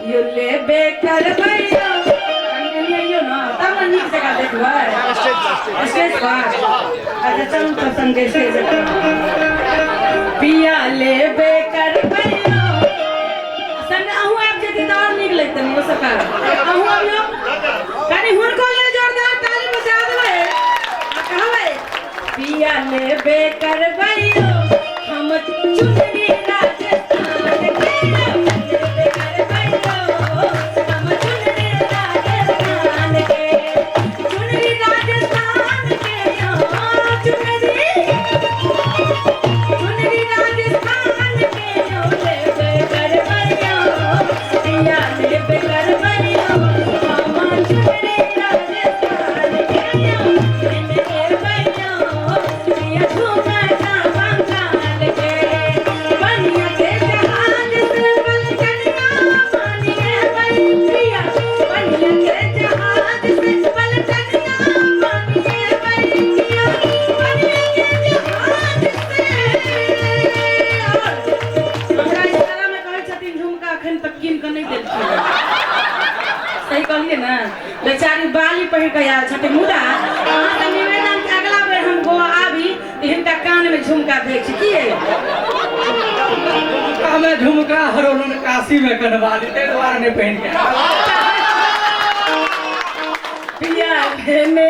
यो ले बेकर भैया कनियो ना तब ना नीक जगह देखबै स्टेज पर अच्छा चल तो संगे स्टेज पिया ले बेकर भैया संग आहू आप जे दीदार नीक लगतन हो सका आहू आबियो कनी हुनको ले जोरदार ताली बजा देबै कहबै पिया ले बेकर भैया हम चुनरी राजस्थान के सही कहलिए ना बेचारी बाली पहिर के आयल छथि मुदा अहाँ के निवेदन के अगला बेर हम गोवा आबी त हिनका कान में झुमका दै छी की हमें झुमका हरोन काशी में करवा दी ते द्वारा ने पहन के पिया में